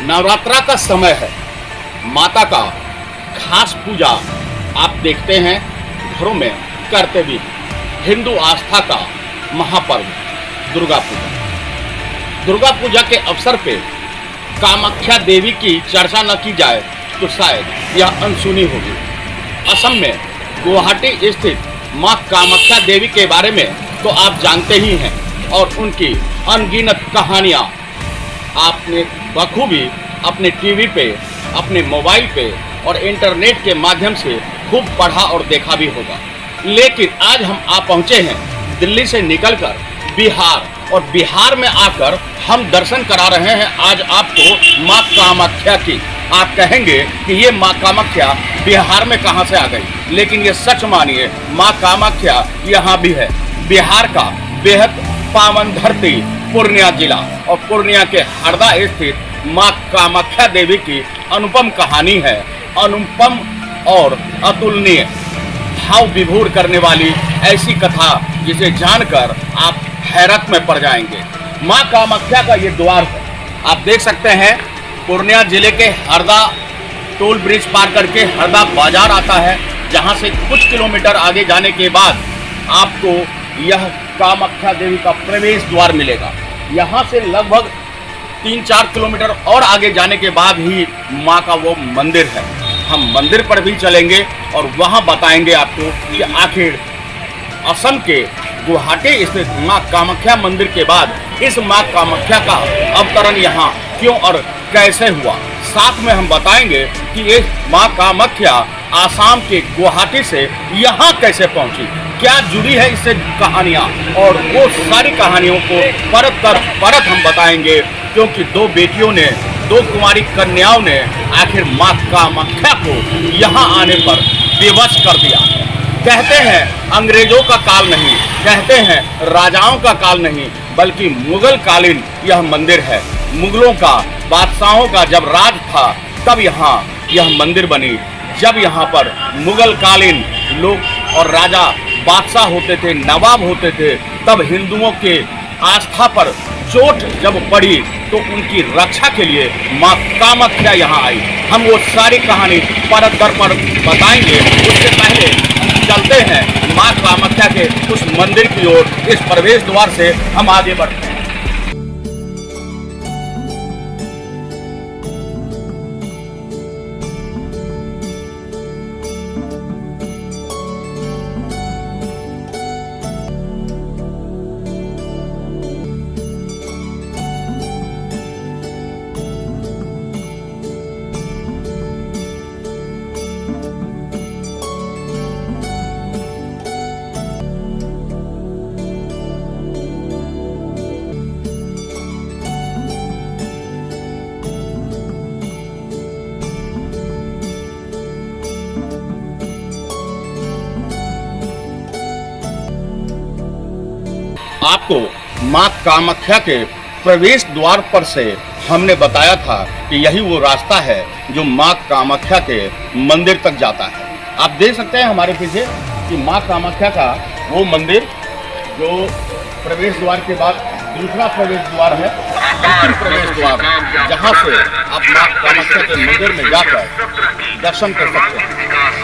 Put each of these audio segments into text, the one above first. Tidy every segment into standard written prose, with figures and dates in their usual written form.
नवरात्रा का समय है, माता का खास पूजा आप देखते हैं घरों में करते भी। हिंदू आस्था का महापर्व दुर्गा पूजा। दुर्गा पूजा के अवसर पे कामाख्या देवी की चर्चा न की जाए तो शायद यह अनसुनी होगी। असम में गुवाहाटी स्थित मां कामाख्या देवी के बारे में तो आप जानते ही हैं और उनकी अनगिनत कहानियां आपने बखूबी अपने टीवी पे, अपने मोबाइल पे और इंटरनेट के माध्यम से खूब पढ़ा और देखा भी होगा। लेकिन आज हम आ पहुँचे हैं दिल्ली से निकलकर बिहार, और बिहार में आकर हम दर्शन करा रहे हैं आज आपको माँ कामाख्या की। आप कहेंगे कि ये माँ कामाख्या बिहार में कहाँ से आ गई, लेकिन ये सच मानिए माँ कामाख्या यहाँ भी है। बिहार का बेहद पावन धरती पूर्णिया जिला और पूर्णिया के हरदा स्थित माँ कामाख्या देवी की अनुपम कहानी है। अनुपम और अतुलनीय, भाव विभोर करने वाली ऐसी कथा जिसे जानकर आप हैरत में पड़ जाएंगे। माँ कामाख्या का ये द्वार है, आप देख सकते हैं पूर्णिया जिले के हरदा टोल ब्रिज पार करके हरदा बाजार आता है, जहाँ से कुछ किलोमीटर आगे जाने के बाद आपको यह कामाख्या देवी का प्रवेश द्वार मिलेगा। यहाँ से लगभग 3-4 किलोमीटर और आगे जाने के बाद ही माँ का वो मंदिर है। हम मंदिर पर भी चलेंगे और वहाँ बताएंगे आपको कि आखिर असम के गुवाहाटी स्थित माँ कामाख्या मंदिर के बाद इस माँ कामाख्या का अवतरण यहाँ क्यों और कैसे हुआ। साथ में हम बताएंगे कि ये माँ कामाख्या आसाम के गुवाहाटी से यहाँ कैसे पहुँची, क्या जुड़ी है इससे कहानियाँ, और वो सारी कहानियों को परत दर परत हम बताएंगे, क्योंकि दो बेटियों ने, दो कुमारी कन्याओं ने आखिर माँ कामाख्या को यहाँ आने पर विवश कर दिया। कहते हैं अंग्रेजों का काल नहीं, कहते हैं राजाओं का काल नहीं, बल्कि मुगल कालीन यह मंदिर है। मुगलों का, बादशाहों का जब राज था तब यहाँ यह मंदिर बनी। जब यहाँ पर मुगल कालीन लोग और राजा बादशाह होते थे, नवाब होते थे, तब हिंदुओं के आस्था पर चोट जब पड़ी तो उनकी रक्षा के लिए माँ कामाख्या यहाँ आई। हम वो सारी कहानी परत दर परत बताएंगे। उससे पहले चलते हैं माँ कामाख्या के उस मंदिर की ओर। इस प्रवेश द्वार से हम आगे बढ़ते हैं। आपको माँ कामाख्या के प्रवेश द्वार पर से हमने बताया था कि यही वो रास्ता है जो माँ कामाख्या के मंदिर तक जाता है। आप देख सकते हैं हमारे पीछे कि माँ कामाख्या का वो मंदिर जो प्रवेश द्वार के बाद दूसरा प्रवेश द्वार है, अंतिम प्रवेश द्वार, जहाँ से आप माँ कामाख्या के मंदिर में जाकर दर्शन कर सकते हैं।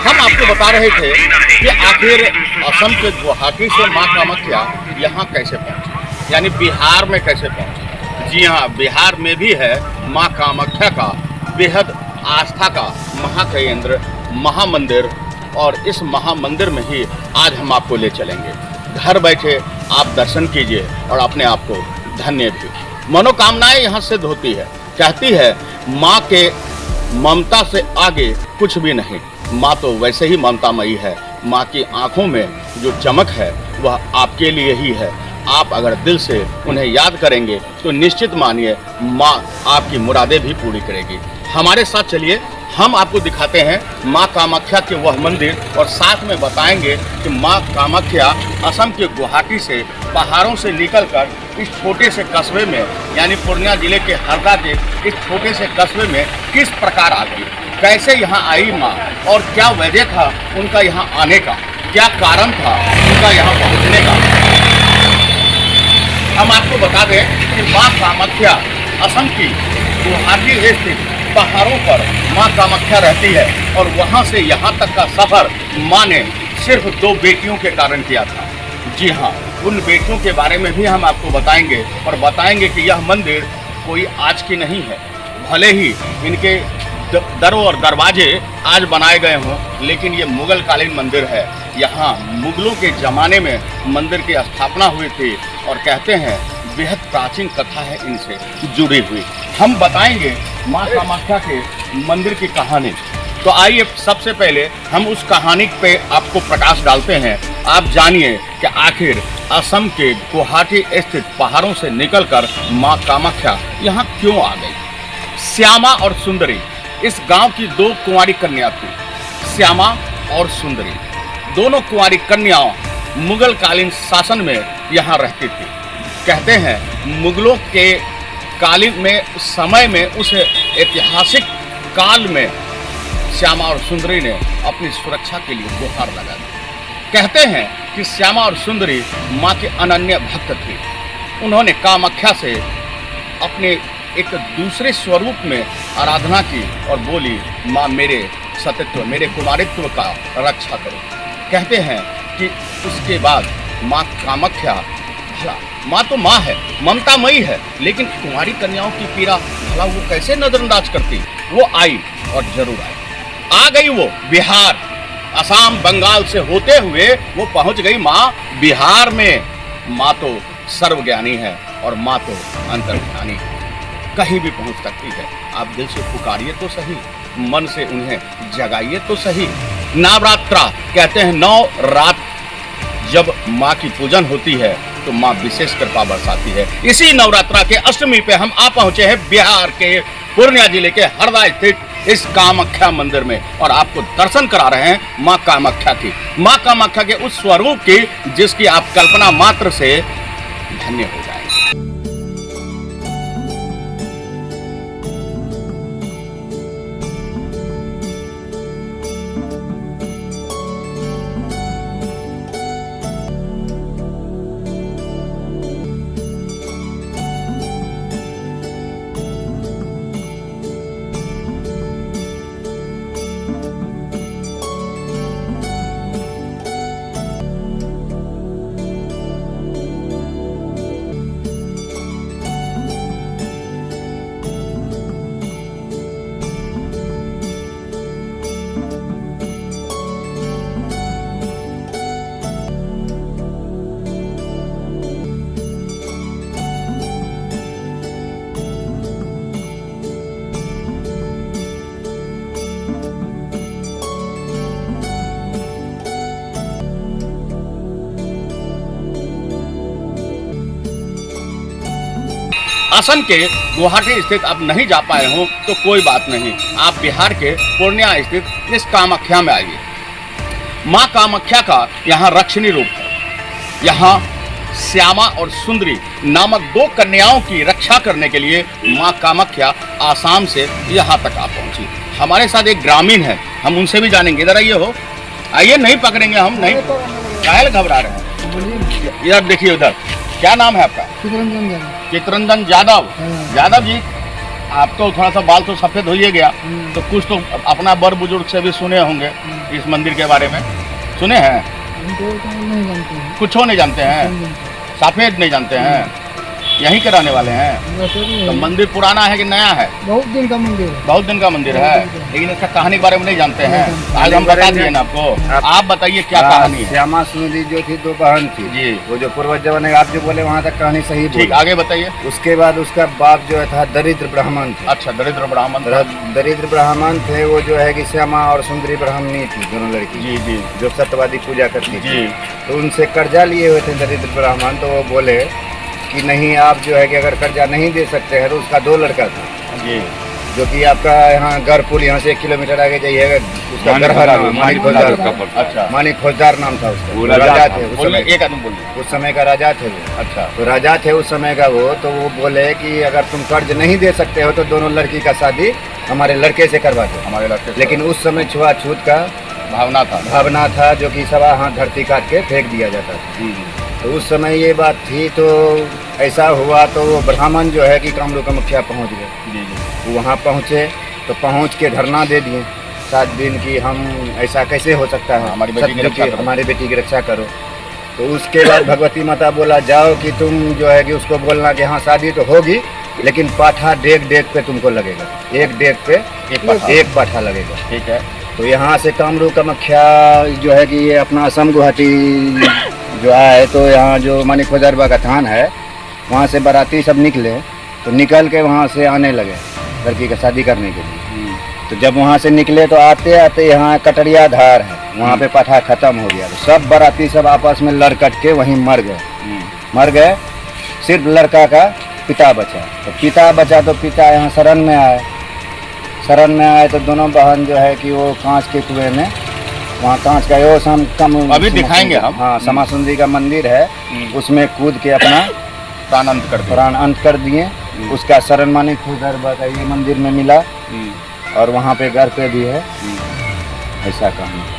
हम आपको बता रहे थे कि आखिर असम के गुवाहाटी से माँ कामाख्या यहाँ कैसे पहुँची, यानी बिहार में कैसे पहुँची। जी हाँ, बिहार में भी है माँ कामाख्या का बेहद आस्था का महाकेंद्र, महामंदिर, और इस महामंदिर में ही आज हम आपको ले चलेंगे। घर बैठे आप दर्शन कीजिए और अपने आप को धन्य भी। मनोकामनाएं यहाँ सिद्ध होती है। कहती है माँ के ममता से आगे कुछ भी नहीं। माँ तो वैसे ही ममतामयी है। माँ की आंखों में जो चमक है वह आपके लिए ही है। आप अगर दिल से उन्हें याद करेंगे तो निश्चित मानिए माँ आपकी मुरादें भी पूरी करेगी। हमारे साथ चलिए हम आपको दिखाते हैं माँ कामाख्या के वह मंदिर और साथ में बताएंगे कि माँ कामाख्या असम के गुवाहाटी से पहाड़ों से निकलकर इस छोटे से कस्बे में यानी पूर्णिया जिले के हरदा के इस छोटे से कस्बे में किस प्रकार आ गई, कैसे यहाँ आई माँ और क्या वजह था उनका यहाँ आने का, क्या कारण था उनका यहाँ पहुँचने का। हम आपको बता दें कि माँ कामाख्या असम की गुवाहाटी स्थित पहाड़ों पर माँ कामाख्या रहती है और वहाँ से यहाँ तक का सफर माँ ने सिर्फ 2 बेटियों के कारण किया था। जी हाँ, उन बेटियों के बारे में भी हम आपको बताएंगे और बताएंगे कि यह मंदिर कोई आज की नहीं है, भले ही इनके दरों और दरवाजे आज बनाए गए हों, लेकिन ये मुगल कालीन मंदिर है। यहाँ मुगलों के ज़माने में मंदिर की स्थापना हुई थी और कहते हैं बेहद प्राचीन कथा है इनसे जुड़ी हुई। हम बताएंगे माँ कामाख्या के मंदिर की कहानी। तो आइए सबसे पहले हम उस कहानी पे आपको प्रकाश डालते हैं। आप जानिए कि आखिर असम के गुवाहाटी स्थित पहाड़ों से निकलकर माँ कामाख्या यहाँ क्यों आ गई। श्यामा और सुंदरी इस गांव की 2 कुंवारी कन्या थी। श्यामा और सुंदरी दोनों कुंवारी कन्याओं मुगल कालीन शासन में यहाँ रहती थी। कहते हैं मुगलों के कालीन में समय में उस ऐतिहासिक काल में श्यामा और सुंदरी ने अपनी सुरक्षा के लिए गुहार लगा दी। कहते हैं कि श्यामा और सुंदरी माँ के अनन्य भक्त थी। उन्होंने कामाख्या से अपने एक दूसरे स्वरूप में आराधना की और बोली, माँ मेरे सतीत्व मेरे कुमारित्व का रक्षा करो। कहते हैं कि उसके बाद माँ कामाख्या, भला माँ तो माँ है, ममतामयी है, लेकिन कुंवारी कन्याओं की पीड़ा भला वो कैसे नजरअंदाज करती। वो आई और जरूर आई। आ गई वो बिहार, असम बंगाल से होते हुए वो पहुंच गई माँ बिहार में। माँ तो सर्वज्ञानी है और माँ तो अंतर्ज्ञानी है, कहीं भी पहुंच सकती है। आप दिल से पुकारिए तो सही, मन से उन्हें जगाइए तो सही। नवरात्रा कहते हैं 9 रात जब माँ की पूजन होती है तो माँ विशेष कृपा बरसाती है। इसी नवरात्रा के अष्टमी पे हम आ पहुंचे हैं बिहार के पूर्णिया जिले के हरदा स्थित इस कामाख्या मंदिर में और आपको दर्शन करा रहे हैं माँ कामाख्या की, माँ कामाख्या के उस स्वरूप की जिसकी आप कल्पना मात्र से धन्य हो जाए। असम के गुवाहाटी स्थित आप नहीं जा पाए हो तो कोई बात नहीं, आप बिहार के पूर्णिया स्थित इस कामाख्या में आइए। माँ कामाख्या का यहाँ रक्षणी रूप है। यहाँ श्यामा और सुंदरी नामक 2 कन्याओं की रक्षा करने के लिए माँ कामाख्या आसाम से यहाँ तक आ पहुँची। हमारे साथ एक ग्रामीण है, हम उनसे भी जानेंगे। इधर आइए हो, आइए, नहीं पकड़ेंगे हम, नहीं काहे घबरा रहे हैं। इधर देखिए, उधर क्या नाम है आपका? चितरंजन यादव। यादव जी, आप तो थोड़ा सा बाल तो सफेद हो ही गया, तो कुछ तो अपना बड़ बुजुर्ग से भी सुने होंगे इस मंदिर के बारे में, सुने हैं? कुछ नहीं जानते हैं, सफेद नहीं जानते हैं, यहीं के रहने वाले हैं। तो मंदिर पुराना है कि नया है? बहुत दिन का मंदिर है। बहुत दिन का मंदिर है, लेकिन इसका कहानी के बारे में नहीं जानते हैं। आज हम बता दिए ना आपको। आप बताइए क्या कहानी है। श्यामा सुंदरी जो थी 2 बहन थी जी, वो जो पूर्वज जमाने आप जो बोले वहाँ तक कहानी सही ठीक, बोली। आगे बताइए। उसके बाद उसका बाप जो था दरिद्र ब्राह्मण थे। अच्छा, दरिद्र ब्राह्मण। दरिद्र ब्राह्मण थे वो, जो है कि श्यामा और सुंदरी ब्राह्मणी थी, दोनों लड़की जी जी जो सत्यवादी पूजा करती जी। थी। तो उनसे कर्जा लिए हुए थे दरिद्र ब्राह्मण, तो वो बोले कि नहीं, आप जो है कि अगर कर्जा नहीं दे सकते हैं, तो उसका 2 लड़का था जी, जो कि आपका यहाँ गढ़पुर यहाँ से 1 किलोमीटर आगे जाइएगा, उसका गढ़ नाम है, मानिक खोजदार। अच्छा, मानिक खोजदार नाम था उसका। वो राजा थे उस बोलिए, समय, एक आदमी बोलिए। उस समय का राजा थे वो। अच्छा, तो राजा थे उस समय का वो, तो वो बोले कि अगर तुम कर्ज नहीं दे सकते हो तो दोनों लड़की का शादी हमारे लड़के से करवा दो। हमारे लड़के से। लेकिन उस समय छुआछूत का भावना था, जो कि सवा हाथ धरती काट के फेंक दिया जाता था। तो उस समय ये बात थी, तो ऐसा हुआ तो वो ब्राह्मण जो है कि कामरू कामाख्या पहुँच गए। वो वहाँ पहुँचे तो पहुँच के धरना दे दिए 7 दिन की, हम ऐसा कैसे हो सकता है, हमारी बेटी की रक्षा करो। हमारी बेटी की रक्षा करो। तो उसके बाद भगवती माता बोला जाओ कि तुम जो है कि उसको बोलना कि हाँ शादी तो होगी, लेकिन पाठा डेग पे तुमको लगेगा, एक डेग पे एक पाठा लगेगा। ठीक है। तो यहाँ से कामरू कामाख्या जो है कि ये अपना असम गुवाहाटी जो है, तो यहाँ जो मानिक खोजदार का थान है, वहाँ से बाराती सब निकले, तो निकल के वहाँ से आने लगे लड़की का शादी करने के लिए। तो जब वहाँ से निकले तो आते आते यहाँ कटरिया धार है, वहाँ पे पाठा खत्म हो गया। तो सब बाराती सब आपस में लड़ कट के वहीं मर गए। सिर्फ लड़का का पिता बचा। तो पिता बचा तो पिता यहाँ शरण में आए तो दोनों बहन जो है कि वो कांच के कुएं में, वहाँ कांच का यो सम कम अभी दिखाएंगे हम। हाँ, समासुंदरी का मंदिर है, उसमें कूद के अपना प्राण अंत कर दिए। उसका शरण मानिक खोजदार का ये मंदिर में मिला, और वहाँ पे घर पे भी है। ऐसा कहानी।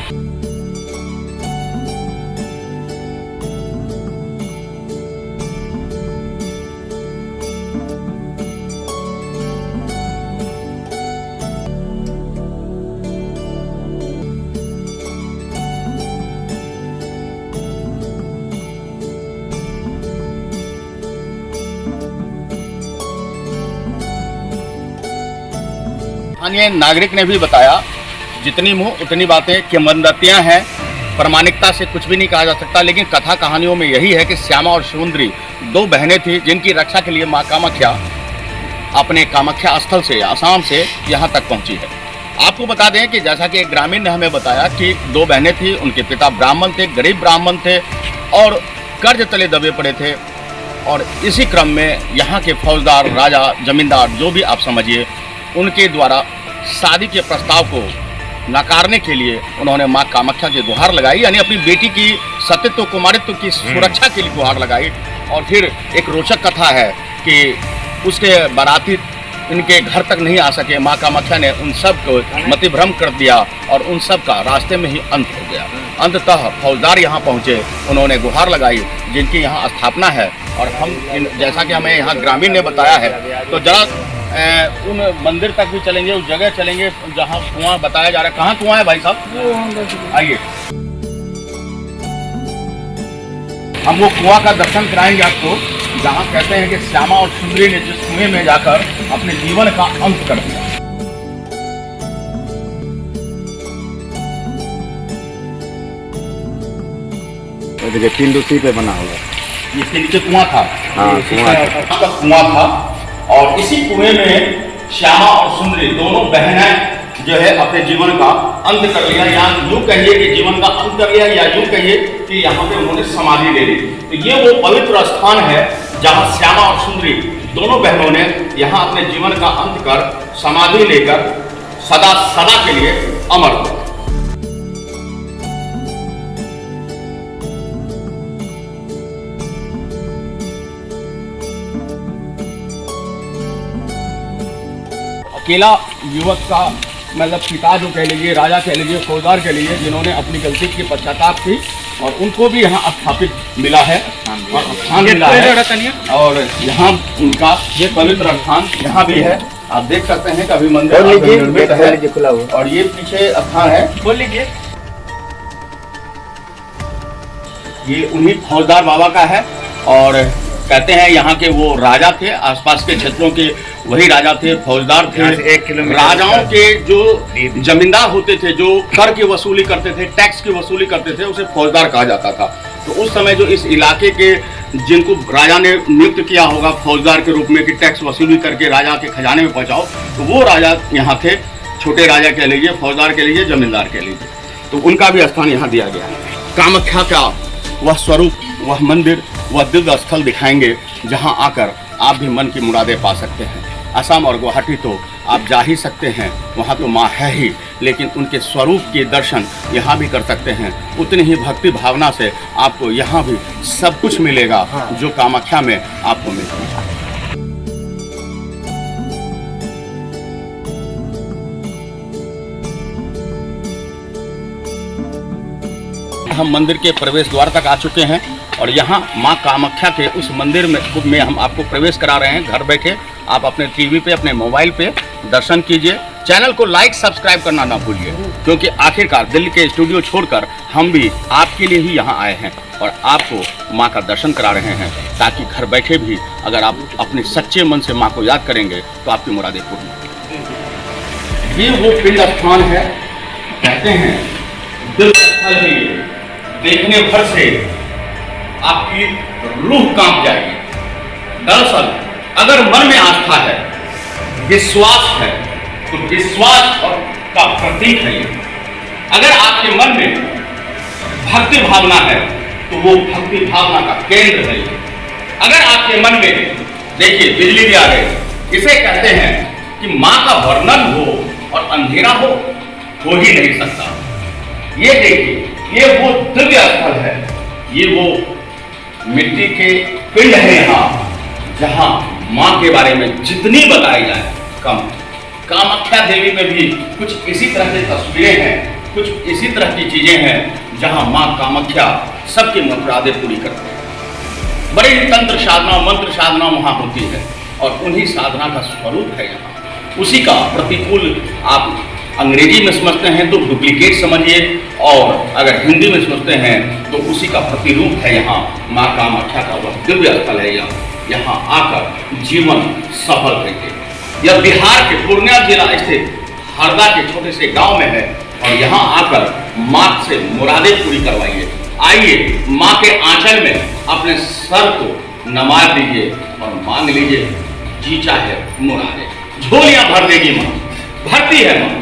स्थानीय नागरिक ने भी बताया, जितनी मुँह उतनी बातें, किंवदंतियां हैं, प्रामाणिकता से कुछ भी नहीं कहा जा सकता। लेकिन कथा कहानियों में यही है कि श्यामा और सुंदरी 2 बहनें थी, जिनकी रक्षा के लिए माँ कामाख्या अपने कामाख्या स्थल से, आसाम से यहाँ तक पहुँची है। आपको बता दें कि जैसा कि एक ग्रामीण ने हमें बताया कि 2 बहनें थी, उनके पिता ब्राह्मण थे, गरीब ब्राह्मण थे और कर्ज तले दबे पड़े थे। और इसी क्रम में यहाँ के फौजदार, राजा, जमींदार, जो भी आप समझिए, उनके द्वारा शादी के प्रस्ताव को नकारने के लिए उन्होंने माँ कामाख्या की गुहार लगाई, यानी अपनी बेटी की सतीत्व, कुमारित्व की सुरक्षा के लिए गुहार लगाई। और फिर एक रोचक कथा है कि उसके बाराती इनके घर तक नहीं आ सके, माँ कामाख्या ने उन सब को मतिभ्रम कर दिया और उन सब का रास्ते में ही अंत हो गया। अंततः फौजदार यहाँ पहुँचे, उन्होंने गुहार लगाई, जिनकी यहाँ स्थापना है। और हम जैसा कि हमें यहाँ ग्रामीण ने बताया है, तो जरा उन मंदिर तक भी चलेंगे, उस जगह चलेंगे जहाँ कुआं बताया जा रहा है। कहाँ कुआं है भाई साहब? आइए, हम वो कुआं का दर्शन कराएंगे आपको, जहाँ कहते हैं कि श्यामा और सुंदरी ने जिस कुएं में जाकर अपने जीवन का अंत कर दिया। देखिए पिंड उसी पे बना हुआ, इसके नीचे कुआं था। हाँ, कुआं था और इसी कुएं में श्यामा और सुंदरी दोनों बहनें जो है अपने जीवन का अंत कर लिया, या यूं कहिए कि जीवन का अंत कर लिया, या यूं कहिए कि यहाँ पे उन्होंने समाधि ले ली। तो ये वो पवित्र स्थान है जहाँ श्यामा और सुंदरी दोनों बहनों ने यहाँ अपने जीवन का अंत कर समाधि लेकर सदा सदा के लिए अमर हो। अकेला युवक का मतलब पिता जो कह लीजिए, राजा कह लीजिए, फौजदार कह लीजिए, जिन्होंने अपनी गलती की पश्चाताप की, और उनको भी यहाँ स्थापित मिला है और स्थान मिला है। और यहाँ उनका ये पवित्र स्थान यहाँ भी है, आप देख सकते हैं कि अभी मंदिर निर्मित है खुला हुआ। और ये पीछे स्थान है, बोल लीजिए, ये उन्हीं फौजदार बाबा का है। और कहते हैं यहाँ के वो राजा थे, आसपास के क्षेत्रों के वही राजा थे, फौजदार थे। 1 किलोमीटर राजाओं के जो जमींदार होते थे, जो कर की वसूली करते थे, टैक्स की वसूली करते थे, उसे फौजदार कहा जाता था। तो उस समय जो इस इलाके के जिनको राजा ने नियुक्त किया होगा फौजदार के रूप में कि टैक्स वसूली करके राजा के खजाने में पहुँचाओ, तो वो राजा यहाँ थे। छोटे राजा कह लीजिए, फौजदार कह लीजिए, जमींदार कह लीजिए, तो उनका भी स्थान यहाँ दिया गया है। कामाख्या का वह स्वरूप, वह मंदिर, वह दिव्य स्थल दिखाएंगे जहाँ आकर आप भी मन की मुरादें पा सकते हैं। असम और गुवाहाटी तो आप जा ही सकते हैं, वहाँ तो माँ है ही, लेकिन उनके स्वरूप के दर्शन यहाँ भी कर सकते हैं। उतनी ही भक्ति भावना से आपको यहाँ भी सब कुछ मिलेगा जो कामाख्या में आपको मिलता है। हम मंदिर के प्रवेश द्वार तक आ चुके हैं और यहाँ माँ कामाख्या के उस मंदिर में हम आपको प्रवेश करा रहे हैं। घर बैठे आप अपने टीवी पे, अपने मोबाइल पे दर्शन कीजिए। चैनल को लाइक सब्सक्राइब करना ना भूलिए, क्योंकि आखिरकार दिल्ली के स्टूडियो छोड़कर हम भी आपके लिए ही यहाँ आए हैं और आपको माँ का दर्शन करा रहे हैं, ताकि घर बैठे भी अगर आप अपने सच्चे मन से माँ को याद करेंगे तो आपकी मुरादें पूर्ण होंगी। ये वो पिंड स्थान है, कहते हैं दिल स्थल है ये, देखने भर से आपकी रूह कांप जाएगी। दरअसल अगर मन में आस्था है, विश्वास है, तो विश्वास और का प्रतीक है ये। अगर आपके मन में भक्ति भावना है तो वो भक्ति भावना का केंद्र है ये। अगर आपके मन में, देखिए बिजली भी आ गई, इसे कहते हैं कि माँ का वर्णन हो और अंधेरा हो ही नहीं सकता। ये देखिए, ये वो दिव्य स्थल है, ये वो मिट्टी के पिंड है यहाँ, जहाँ माँ के बारे में जितनी बताई जाए कम। कामाख्या देवी में भी कुछ इसी तरह की तस्वीरें हैं, कुछ इसी तरह की चीजें हैं, जहाँ माँ कामाख्या सबकी मुरादें पूरी करती है। बड़ी तंत्र साधना, मंत्र साधना वहाँ होती है और उन्हीं साधना का स्वरूप है यहाँ। उसी का प्रतिकूल आप अंग्रेजी में समझते हैं तो डुप्लीकेट समझिए, और अगर हिंदी में समझते हैं तो उसी का प्रतिरूप है यहाँ माँ कामाख्या का वह दिव्य स्थल है। यहाँ आकर जीवन सफल करिए। यह बिहार के पूर्णिया जिला स्थित हरदा के छोटे से गांव में है और यहाँ आकर माँ से मुरादें पूरी करवाइए। आइए माँ के आंचल में अपने सर को नमा दीजिए और मांग लीजिए जी चाहे मुरादें। झोलियां भर देगी माँ, भरती है माँ,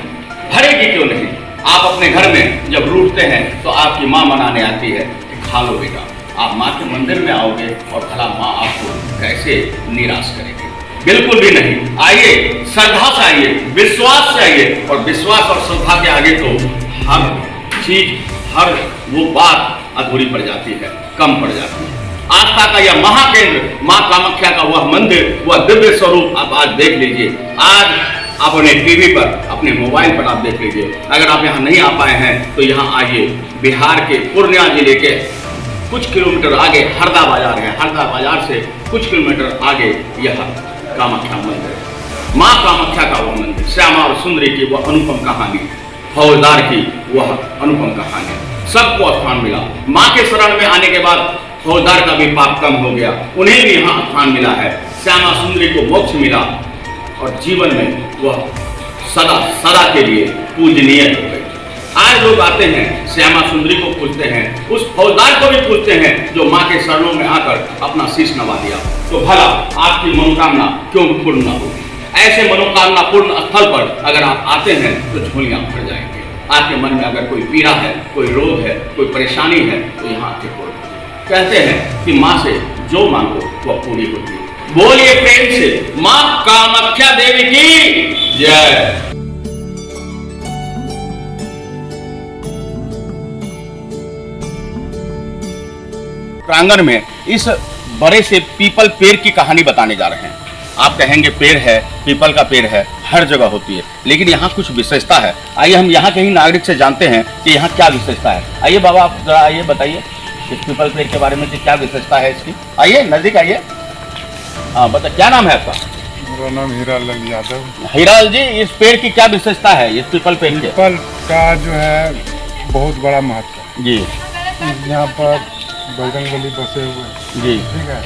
भरेगी क्यों नहीं। आप अपने घर में जब रूठते हैं तो आपकी माँ मनाने आती है कि खा लो बेटा। आप माँ के मंदिर में आओगे और भला माँ आपको कैसे निराश करेगी? बिल्कुल भी नहीं। आइए, श्रद्धा से आइए, विश्वास से आइए, और विश्वास और श्रद्धा के आगे तो हर चीज, हर वो बात अधूरी पड़ जाती है, कम पड़ जाती है। आस्था का यह महाकेंद्र माँ कामाख्या का वह मंदिर, वह दिव्य स्वरूप आप आज देख लीजिए। आज आप अपने टीवी पर, अपने मोबाइल पर आप देख लीजिए। अगर आप यहाँ नहीं आ पाए हैं तो यहाँ आइए। बिहार के पूर्णिया जिले के कुछ किलोमीटर आगे हरदा बाजार है, हरदा बाजार से कुछ किलोमीटर आगे यह कामाख्या मंदिर है। माँ कामाख्या का वह मंदिर, श्यामा और सुंदरी की वह अनुपम कहानी, फौजदार की वह अनुपम कहानी, सबको स्थान मिला। माँ के शरण में आने के बाद फौजदार का भी पाप कम हो गया, उन्हें भी यहाँ स्थान मिला है। श्यामा सुंदरी को मोक्ष मिला और जीवन में वह सदा सदा के लिए पूजनीय हो गए। आज लोग आते हैं, श्यामा सुंदरी को पूजते हैं, उस फौजदार को भी पूजते हैं जो माँ के शरणों में आकर अपना शीश नवा दिया। तो भला आपकी मनोकामना क्यों पूर्ण न होगी? ऐसे मनोकामना पूर्ण स्थल पर अगर आप आते हैं तो झोलियां भर जाएंगे। आपके मन में अगर कोई पीड़ा है, कोई रोग है, कोई परेशानी है तो यहाँ आके पूर्ण। कहते हैं कि माँ से जो मांगो वह पूरी होती है। बोलिए प्रेम से माँ कामाख्या देवी की जय। प्रांगण में इस बड़े से पीपल पेड़ की कहानी बताने जा रहे हैं। आप कहेंगे पेड़ है, पीपल का पेड़ है, हर जगह होती है, लेकिन यहाँ कुछ विशेषता है। आइए हम यहाँ के ही नागरिक से जानते हैं कि यहाँ क्या विशेषता है। आइए बाबा, आप जरा आइए, बताइए इस पीपल पेड़ के बारे में कि क्या विशेषता है इसकी। आइए नजदीक आइए। हाँ बता, क्या नाम है आपका? मेरा नाम हीरालाल यादव। हीरालाल जी, इस पेड़ की क्या विशेषता है, इस पीपल पेड़ के? पीपल का जो है बहुत बड़ा महत्व जी। यहाँ पर बजरंगबली बसे हुए जी, ठीक है।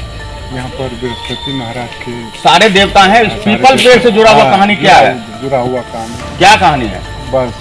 यहाँ पर बृहस्पति महाराज के सारे देवता हैं। इस पीपल पेड़ से जुड़ा हुआ कहानी क्या है? जुड़ा हुआ काम, क्या कहानी है? बस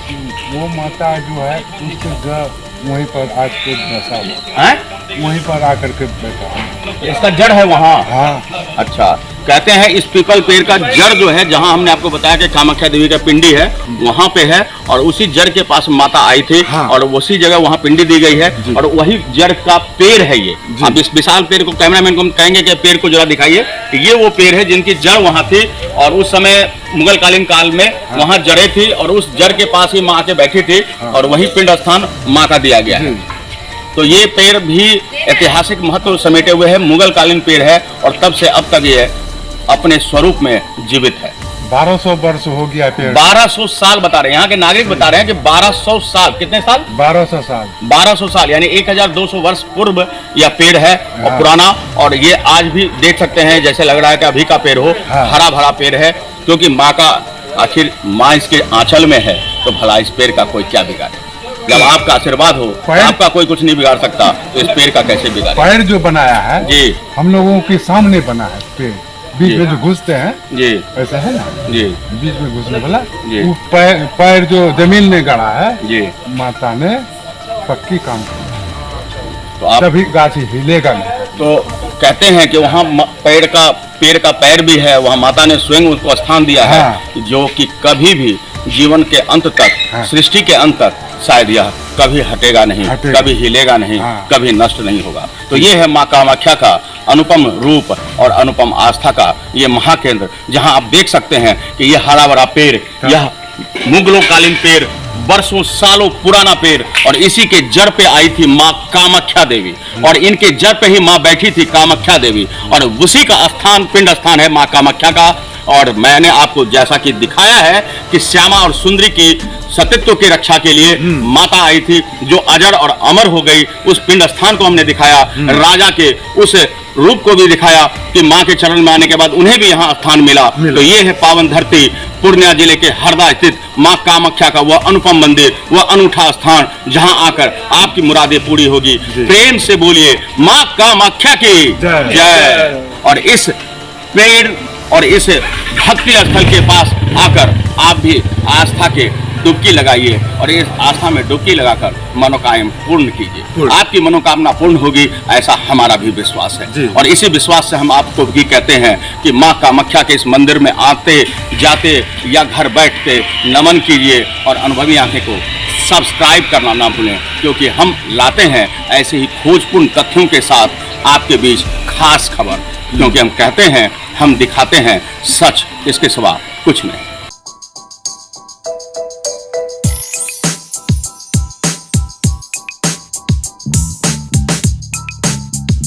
वो माता जो है उसके जड़ वहीं पर आज के बसा हुआ हैं? वहीं पर आकर के बैठा। इसका जड़ है वहाँ? हाँ। अच्छा, कहते हैं इस पीपल पेड़ का जड़ जो है, जहां हमने आपको बताया कि कामाख्या देवी का पिंडी है, वहां पे है, और उसी जड़ के पास माता आई थी। हाँ। और उसी जगह वहां पिंडी दी गई है, और वही जड़ का पेड़ है ये। अब इस विशाल पेड़ को, कैमरामैन को हम कहेंगे कि पेड़ को जरा दिखाइए। ये वो पेड़ है जिनकी जड़ वहां थी, और उस समय मुगल कालीन काल में वहां जड़ें थी, और उस जड़ के पास ही माँ आके बैठी थी, और वही पिंड स्थान माँ का दिया गया है। तो ये पेड़ भी ऐतिहासिक महत्व समेटे हुए है, मुगल कालीन पेड़ है, और तब से अब तक ये अपने स्वरूप में जीवित है। 1200 वर्ष हो गया पेड़। 1200 साल बता रहे हैं, यहाँ के नागरिक बता रहे हैं कि 1200 साल। कितने साल? 1200 साल। 1200 साल यानी 1200 वर्ष पूर्व यह पेड़ है, और पुराना। और ये आज भी देख सकते हैं, जैसे लग रहा है कि अभी का पेड़ हो। हरा भरा पेड़ है, क्योंकि माँ का, आखिर माँ इसके आंचल में है, तो भला इस पेड़ का कोई क्या बिगाड़े। जब आपका आशीर्वाद हो, आपका कोई कुछ नहीं बिगाड़ सकता, तो इस पेड़ का कैसे बिगाड़े। पेड़ जो बनाया है जी, हम लोगों के सामने बना है पेड़, बीच में जो घुसते हैं जी, ऐसा है ना, जी, बीच में घुसने वाला जी। वो पैर जो जमीन में गड़ा है, जी। माता ने पक्की काम किया, तो आप, तभी गाछ हिलेगा नहीं। तो कहते हैं कि वहाँ पेड़ का पैर भी है, वहाँ माता ने स्वयं उसको स्थान दिया है। हाँ। जो कि कभी भी जीवन के अंत तक, हाँ। सृष्टि के अंत तक शायद यह कभी हटेगा नहीं, कभी हिलेगा नहीं, हाँ। कभी नष्ट नहीं होगा। तो ये है माँ कामाख्या का अनुपम रूप और अनुपम आस्था का ये महाकेंद्र, जहाँ आप देख सकते हैं कि यह हरा भरा पेड़, यह मुगलों कालीन पेड़, वर्षों सालों पुराना पेड़, और इसी के जड़ पे आई थी माँ कामाख्या देवी, और इनके जड़ पे ही माँ बैठी थी कामाख्या देवी, और उसी का स्थान, पिंड स्थान है माँ कामाख्या का। और मैंने आपको जैसा कि दिखाया है कि श्यामा और सुंदरी की सतीत्व की रक्षा के लिए माता आई थी, जो अजर और अमर हो गई। उस पिंड स्थान को हमने दिखाया, राजा के उस रूप को भी दिखाया कि माँ के चरण में आने के बाद उन्हें भी यहाँ स्थान मिला। तो ये है पावन धरती, पूर्णिया जिले के हरदा स्थित माँ कामाख्या का वह अनुपम मंदिर, वह अनूठा स्थान, जहाँ आकर आपकी मुरादें पूरी होगी। प्रेम से बोलिए माँ कामाख्या की जय। और इस पेड़ और इस भक्ति स्थल के पास आकर आप भी आस्था के डुबकी लगाइए, और इस आस्था में डुबकी लगाकर मनोकामना पूर्ण कीजिए। आपकी मनोकामना पूर्ण होगी, ऐसा हमारा भी विश्वास है। और इसी विश्वास से हम आपको भी कहते हैं कि माँ कामाख्या के इस मंदिर में आते जाते या घर बैठ के नमन कीजिए, और अनुभवी आंखें को सब्सक्राइब करना ना भूलें, क्योंकि हम लाते हैं ऐसे ही खोजपूर्ण तथ्यों के साथ आपके बीच खास खबर। क्योंकि हम कहते हैं, हम दिखाते हैं सच, इसके सिवा कुछ नहीं।